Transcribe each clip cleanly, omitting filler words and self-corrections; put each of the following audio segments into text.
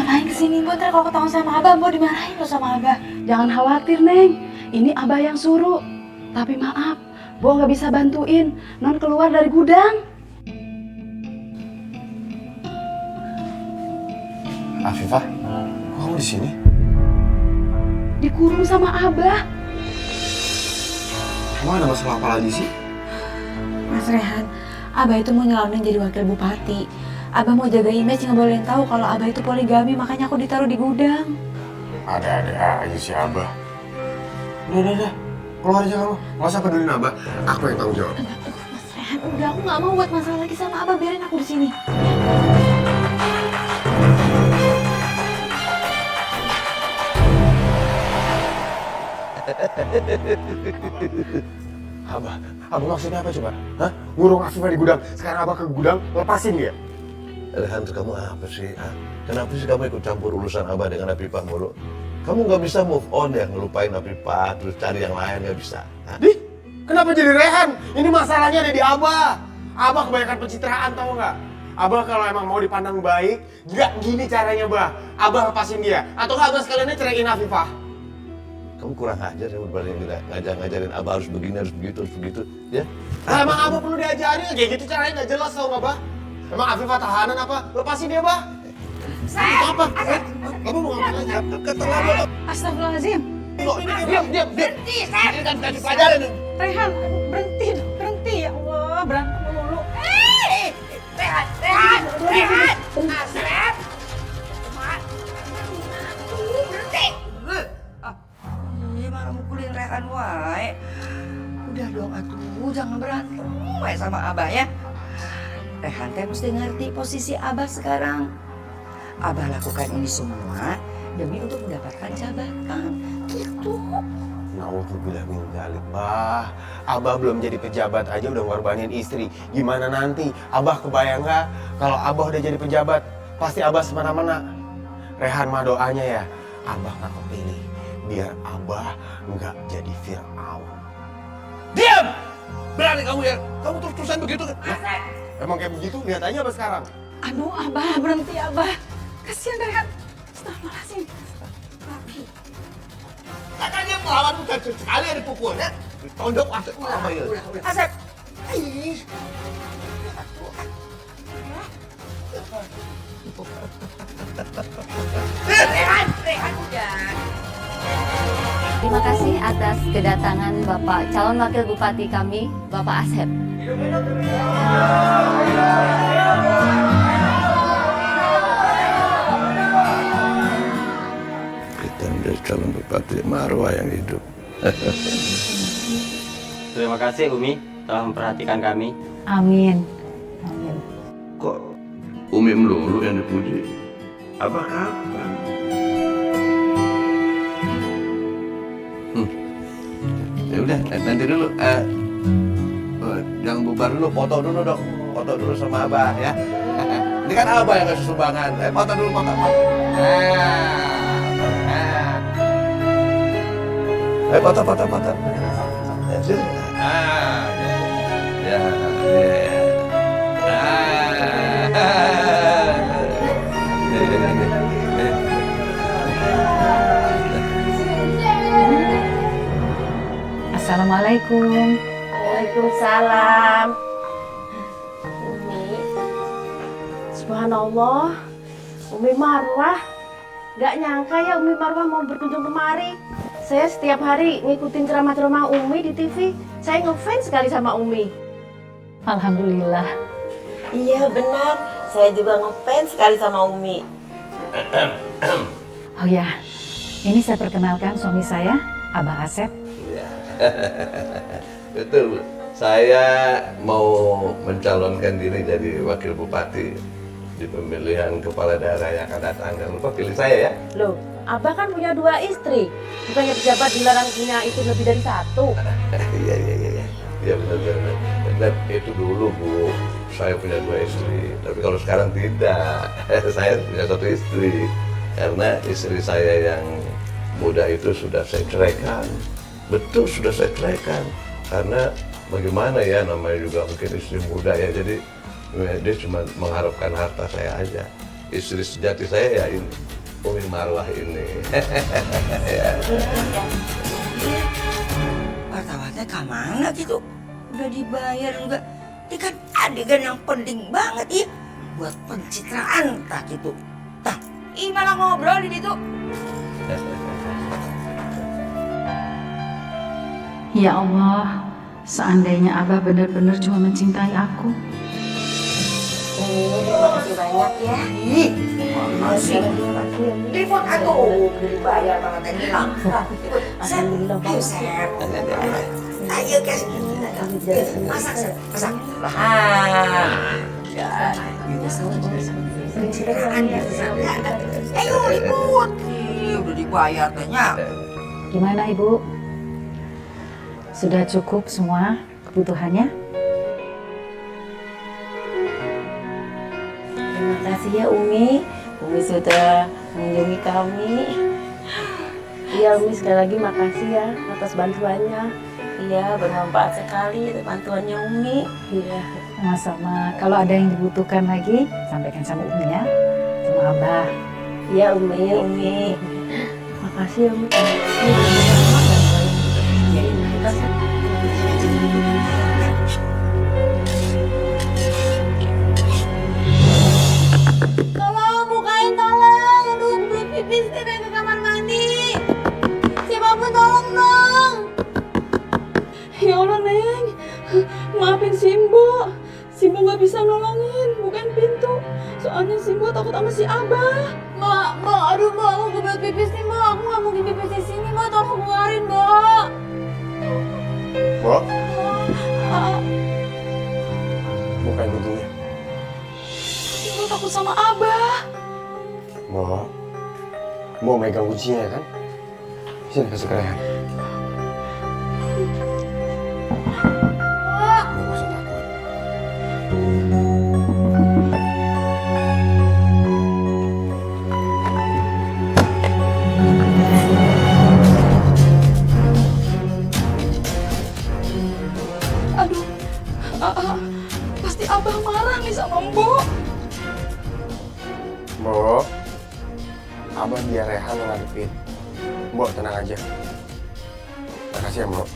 ngapain kesini, Mbok? Ntar kalau ketahuan sama Abah, Mbok dimarahin loh sama Abah. Jangan khawatir, Neng. Ini Abah yang suruh. Tapi maaf, Bo nggak bisa bantuin. Non keluar dari gudang. Afifah, kok kamu di sini? Dikurung sama Abah. Emang ada masalah apa lagi sih? Mas Rehan, Abah itu mau nyalonin jadi wakil bupati. Abah mau jaga image, nggak bolehin tahu kalau Abah itu poligami, makanya aku ditaruh di gudang. Ada aja si Abah. Udah. Keluar aja kamu. Nggak usah pedulin Abah. Aku yang tanggung jawab. Mas Rehan, udah, aku nggak mau buat masalah lagi sama Abah, biarin aku di sini. Abah maksudnya apa coba? Hah? Ngurung Afifah di gudang. Sekarang Abah ke gudang, lepasin dia. Rehan, kamu apa sih? Kenapa sih kamu ikut campur urusan Abah dengan Afifah mulu? Kamu nggak bisa move on ya, ngelupain Afifah, terus cari yang lain, nggak bisa. Dih, kenapa jadi Rehan? Ini masalahnya ada di Abah. Abah kebanyakan pencitraan, tau nggak? Abah kalau emang mau dipandang baik, nggak gini caranya, Bah. Abah lepasin dia. Atau nggak Abah sekaliannya ceraiin Afifah. Kamu kurang ajar ya berbanding ngajarin Abah harus begini, harus begitu, ya? Emang Abah perlu diajarin? Kayak gitu caranya nggak jelas, tau nggak, Bah? Emang Afifah tahanan apa? Lepasin dia, Bah. Apa? Kamu mau ngapain aja? Keterlaluan. Astagfirullahaladzim. Diam. Berhenti, Sep. Ini kan kasih pelajaran. Rehan, berhenti. Ya Allah, berantem mulu. Rehan, Asep, berhenti. Malah mukulin Rehan wae. Udah dong atuh, jangan berantem wae sama Abah ya. Rehan teh mesti ngerti posisi Abah sekarang. Abah lakukan ini semua demi untuk mendapatkan jabatan. Gitu. Nauzubillah min dzalik, Bah. Abah belum jadi pejabat aja udah ngorbanin istri. Gimana nanti? Abah kebayang nggak kalau Abah udah jadi pejabat? Pasti Abah semena-mena. Rehan mah doanya ya, Abah nggak kepilih. Biar Abah nggak jadi Fir'aun. Diam! Berani kamu ya? Kamu terus-terusan begitu kan? Emang kayak begitu? Lihat aja Abah sekarang. Aduh, Abah, berhenti, Abah. Kasihan Rehan. Astagfirullahaladzim. Katanya melawan bukan sekali yang dipukul ya? Tondok Asep apa ya? Asep. Rehan udah. Terima kasih atas kedatangan Bapak calon wakil bupati kami, Bapak Asep. Kita menjadi calon bupati Marwah yang hidup. Terima kasih Umi telah memperhatikan kami. Amin. Kok Umi melulu yang dipuji? Abah kapan? Ya udah, nanti dulu. Jangan bubar dulu, foto dulu dong. Foto dulu sama Abah ya. Ini kan Abah yang kasih sumbangan. Foto dulu, foto. Foto. Ya, sini. Ya. Assalamualaikum. Waalaikumsalam. Subhanallah. Umi Marwah. Gak nyangka ya Umi Marwah mau berkunjung kemari. Saya setiap hari ngikutin ceramah-ceramah Umi di TV. Saya ngefans sekali sama Umi. Alhamdulillah. Iya benar, saya juga ngefans sekali sama Umi. Oh ya, ini saya perkenalkan suami saya, Abah Asep. Betul, Bu. Saya mau mencalonkan diri jadi wakil bupati di pemilihan kepala daerah yang akan datang. Jangan lupa pilih saya ya. Loh, Abah kan punya 2 istri. Bukannya pejabat dilarang punya itu lebih dari 1. Iya. Iya benar. Dan itu dulu Bu, saya punya 2 istri. Tapi kalau sekarang tidak, saya punya 1 istri. Karena istri saya yang muda itu sudah saya ceraikan. Betul sudah saya ceraikan. Karena bagaimana ya, namanya juga mungkin istri muda ya. Jadi dia cuma mengharapkan harta saya aja. istri sejati saya ya ini, Umi Marwah ini. Wartawannya kemana gitu? Udah dibayar juga. Ini kan adegan yang penting banget ya buat pencitraan tak gitu. Tah, malah ngobrol di situ. Ya Allah, seandainya Abah benar-benar cuma mencintai aku. Terima kasih banyak ya. Masih. Telepon aku. Dibayar malah tadi hilang. Sep, ayo Sep. Ayo kasih. Masak Sep, masak. Ya, itu sama pencitraan ya. Ayo ribut. Udah dibayar tanya. Gimana Ibu? Sudah cukup semua kebutuhannya? Terima kasih ya Umi. Umi sudah mengunjungi kami. Iya Umi, sekali lagi makasih ya atas bantuannya. Iya, bermanfaat sekali bantuannya Umi. Iya, sama-sama. Kalau ada yang dibutuhkan lagi, sampaikan sama Umi ya, sama Abah. Iya Umi. Makasih ya Umi. Tolong bukain, tolong. Aduh, belum pipis nih pengen ke kamar mandi. Siapapun tolong dong. Ya Allah Neng, maafin Simbo. Simbo gak bisa nolongin, bukain pintu. Soalnya Simbo takut sama si Abah. Mbak, aduh Mbak, aku kebelet pipis nih Mbak. Aku gak mungkin pipis di sini Mbak, tolong keluarin Mbak. Mbok, bukain pintunya. Simbo takut sama Abah. Mbok megang kuncinya kan? Sini kasih ke Rehan. Mbok gak usah takut. Aduh, pasti Abah marah nih sama Mbok. Mbok, Abah biar Rehan yang ngadepin. Mbok tenang aja. Makasih ya Mbok.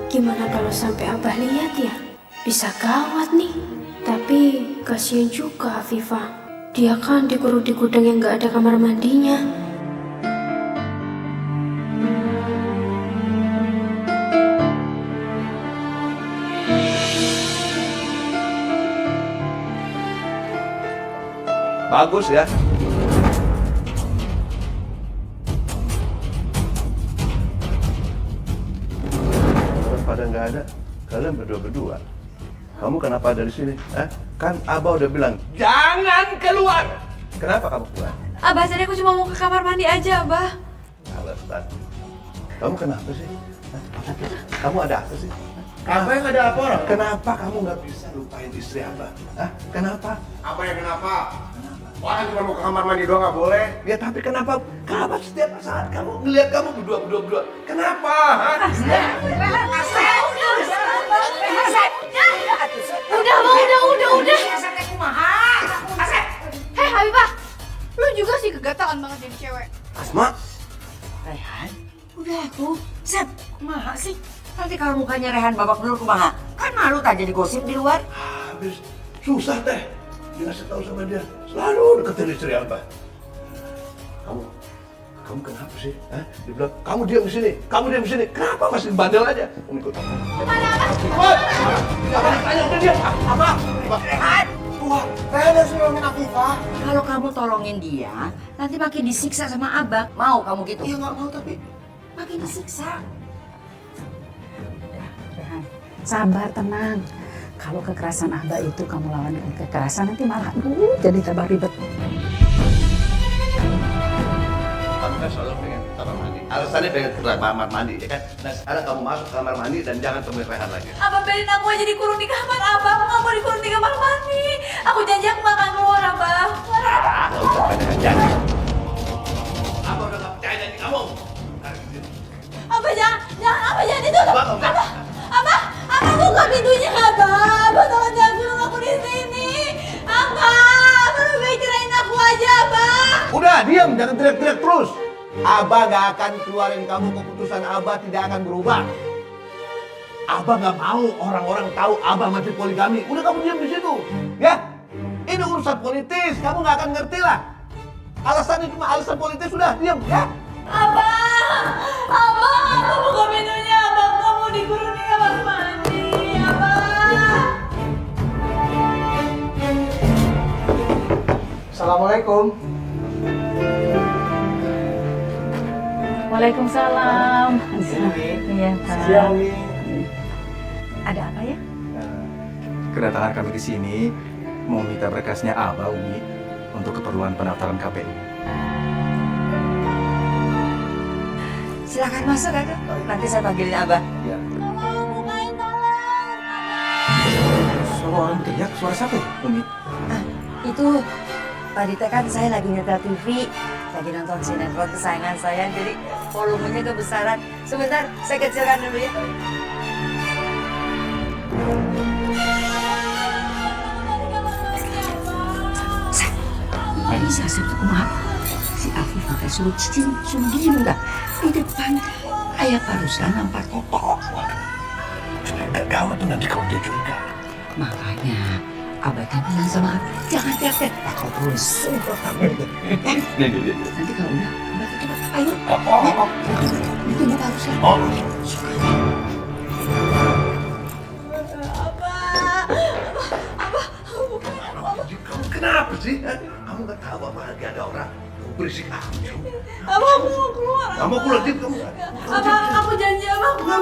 Gimana kalau sampai Abah lihat ya? Bisa gawat nih. Tapi kasihan juga Afifah. Dia kan dikurung di gudang yang gak ada kamar mandinya. Bagus ya. Pada nggak ada, kalian berdua-berdua. Kamu kenapa ada di sini? Kan Abah udah bilang jangan keluar. Kenapa kamu keluar? Abah, tadi aku cuma mau ke kamar mandi aja, Abah. Alasan. Kamu kenapa sih? Kamu ada apa sih? Apa yang ada apa orang? Kenapa kamu nggak bisa lupain istri Abah? Kenapa? Apa yang kenapa? Orang cuma mau ke kamar mandi doang nggak boleh. Ya tapi kenapa? Kenapa setiap saat kamu ngeliat kamu berdua? Kenapa? Udah. Hei, Habibah, lu juga sih kegatalan banget jadi cewek. Asma? Rehan, udah tuh. Sep, kumaha sih? Nanti kalau mukanya Rehan babak belur kumaha? Kan malu tak jadi gosip di luar. Habis susah teh. Dikasih tahu sama dia. Selalu deketin istri Abah. Kamu kenapa sih? Dia bilang, kamu diam di sini. Kenapa masih bandel aja? Kamu ikut. Kemana, Abah? Jangan ditanya, udah diam. Apa? Rehan! Wah, Rehan harus nolongin Afifah. Kalau kamu tolongin dia, nanti makin disiksa sama Abah. Mau kamu gitu? Iya nggak mau tapi. Makin disiksa. Rehan, sabar, tenang. Kalau kekerasan Abah itu kamu lawan dengan kekerasan, nanti malah jadi tambah ribet. Kamu kan selalu pengen kamar mandi. Alasannya pengen ke kamar mandi, ya kan? Nah sekarang kamu masuk ke kamar mandi dan jangan temuin Rehan lagi. Abah, biarin aku aja dikurung di kamar, Abah. Aku nggak mau dikurung di kamar mandi. Aku janji aku nggak akan keluar, Abah. Nggak usah banyak janji. Abah udah nggak percaya janji kamu. jangan Abah, jangan ditutup. Abah buka pintunya Abah tolong jangan kurung aku di sini. Abah lebih baik cerain aku aja Abah. Udah, diam, jangan teriak-teriak terus. Abah gak akan keluarin kamu, keputusan Abah tidak akan berubah. Abah gak mau orang-orang tahu Abah masih poligami. Udah kamu diam di situ, ya? Ini urusan politis, kamu gak akan ngerti lah. Alasannya cuma alasan politis, sudah diam, ya? Abah buka pintunya Abah, kamu dikurung di kamar mandi Abah. Assalamualaikum. Waalaikumsalam. Iya, Pak. Siang, Umi. Ada apa ya? Kedatangan kami ke sini mau minta berkasnya Abah, Umi, untuk keperluan pendaftaran KPU. Silakan masuk, Kakak. Nanti saya panggilin Abah. Ya. Suara orang teriak, suara siapa ya, Umi? Itu tadi teh kan saya lagi nyetel TV, lagi nonton sinetron kesayangan saya, jadi volumenya kebesaran. Sebentar, saya kecilkan dulu ya. Bisa sebut kumaha? Si Afifah teh suruh cicing, suruh diem dah. Di depan ayah barusan nampak kotok. Gak gawat tuh nanti kalau dia curiga. Makanya Abah kan bilang sama Abah, jangan teriak-teriak. Takut terus sumpah kamu. Nanti kalau udah, Abah coba, ayo. Itu Abah barusan. Kamu kenapa sih? Kamu gak tahu apa lagi ada orang berisik aja. Abah aku mau keluar. Kamu keluar, Jim, kamu. Abah aku janji Abah aku mau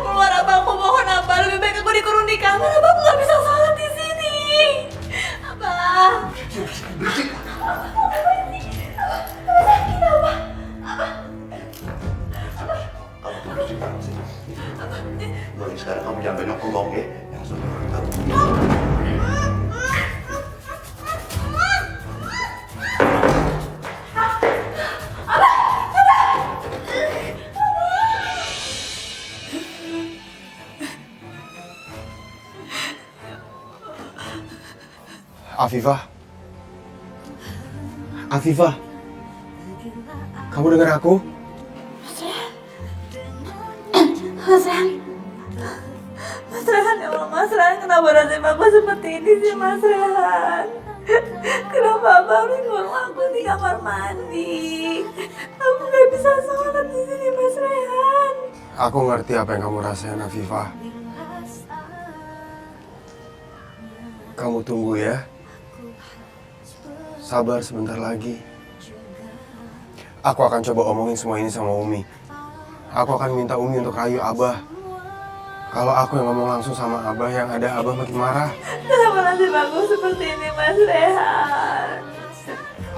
keluar Abah, aku mohon Abah, lebih baik aku dikurung di kamar Abah, aku nggak bisa sholat di sini. Abah. Berisik. Kamu tuh berisik banget sih. Mulai sekarang kamu jangan banyak ngomong ya. Yang sudah kamu. Afifah, kamu dengar aku? Mas Rehan, ya Allah, Mas Rehan, kenapa nasib aku seperti ini sih Mas Rehan? Kenapa Abah harus ngurung aku di kamar mandi? Aku gak bisa sholat di sini Mas Rehan. Aku ngerti apa yang kamu rasain, Afifah. Kamu tunggu ya. Sabar sebentar lagi. Aku akan coba omongin semua ini sama Umi. Aku akan minta Umi untuk rayu Abah. Kalau aku yang ngomong langsung sama Abah, yang ada Abah makin marah. Kenapa nasib aku seperti ini Mas Rehan?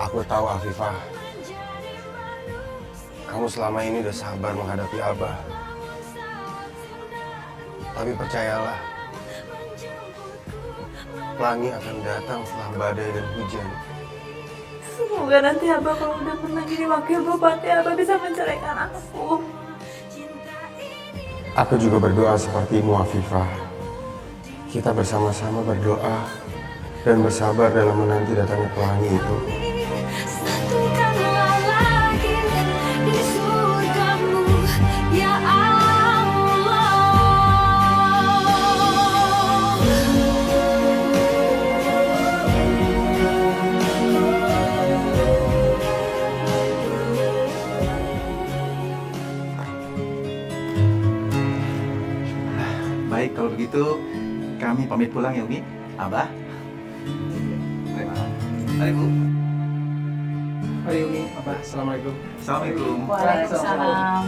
Aku tahu, Afifah. Kamu selama ini udah sabar menghadapi Abah. Tapi percayalah, pelangi akan datang setelah badai dan hujan. Semoga nanti Abah kalau udah pernah jadi wakil bupati, Abah bisa menceraikan aku. Aku juga berdoa sepertimu, Afifah. Kita bersama-sama berdoa dan bersabar dalam menanti datangnya pelangi itu. Satukanlah lagi di surgamu, ya Allah. Baik, kalau begitu kami pamit pulang ya, Umi. Abah. Mari, Bu. Mari, Umi. Abah. Assalamualaikum. Assalamualaikum. Waalaikumsalam.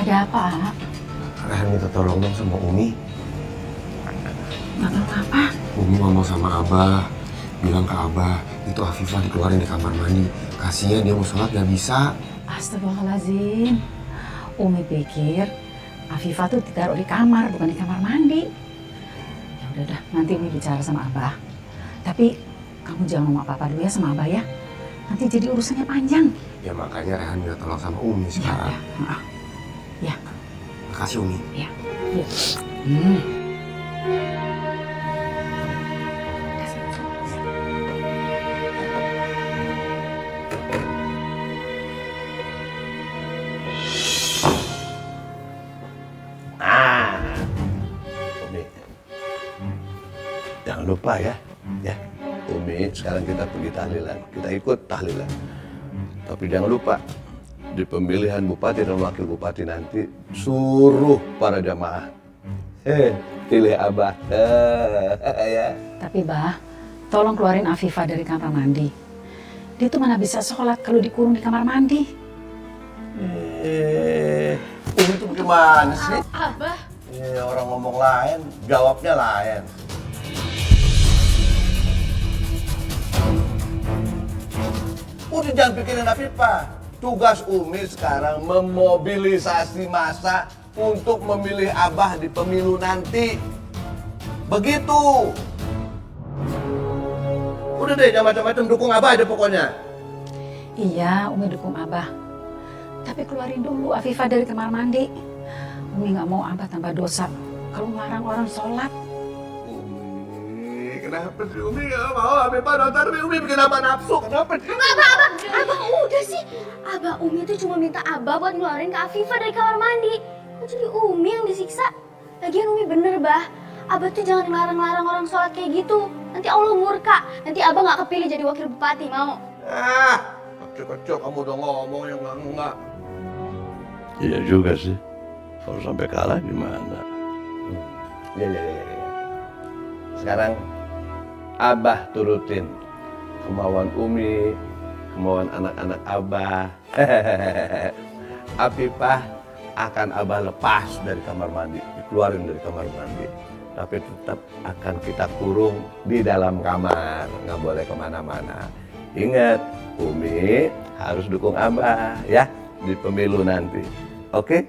Ada apa? Rehan minta tolong dong sama Umi. Nggak apa-apa. Umi ngomong sama Abah, bilang ke Abah, itu Afifah dikeluarin di kamar mandi Kasihan dia mau sholat gak bisa. Astagfirullahaladzim. Umi pikir Afifah tuh ditaruh di kamar, bukan di kamar mandi. Ya udah, nanti Umi bicara sama Abah. Tapi kamu jangan ngomong apa-apa dulu ya sama Abah ya. Nanti jadi urusannya panjang. Ya makanya Rehan minta tolong sama Umi sekarang. Ya. Makasih Umi. Ya. Ya. Umi, jangan lupa ya, Umi, sekarang kita pergi tahlilan, kita ikut tahlilan. Tapi jangan lupa, di pemilihan bupati dan wakil bupati nanti, suruh para jamaah, pilih Abah, ya. Tapi Bah, tolong keluarin Afifah dari kamar mandi. Dia tuh mana bisa sholat kalau dikurung di kamar mandi. Umi tuh gimana sih? Abah. Orang ngomong lain, jawabnya lain. Udah jangan pikirin Afifah. Tugas Umi sekarang memobilisasi massa untuk memilih Abah di pemilu nanti. Begitu. Udah deh, jangan macam-macam, dukung Abah aja pokoknya. Iya, Umi dukung Abah. Tapi keluarin dulu Afifah dari kamar mandi. Umi nggak mau Abah tambah dosa kalau ngelarang orang sholat. Kenapa sih Umi nggak mau Afifah nonton? Umi bikin Abah nafsu. Kenapa sih? Abah udah sih. Abah Umi tuh cuma minta Abah buat ngeluarin Kak Afifah dari kamar mandi. Kok jadi Umi yang disiksa? Lagian Umi bener, Bah. Abah tuh jangan ngelarang-larang orang sholat kayak gitu. Nanti Allah murka. Nanti Abah nggak kepilih jadi wakil bupati, mau? Kecil-kecil kamu udah ngomong yang enggak. Iya juga sih. Kalau sampai kalah gimana? Iya. Sekarang Abah turutin kemauan Umi, kemauan anak-anak Abah. Afifah akan Abah lepas dari kamar mandi, dikeluarin dari kamar mandi. Tapi tetap akan kita kurung di dalam kamar, nggak boleh kemana-mana. Ingat, Umi harus dukung Abah ya di pemilu nanti. Oke?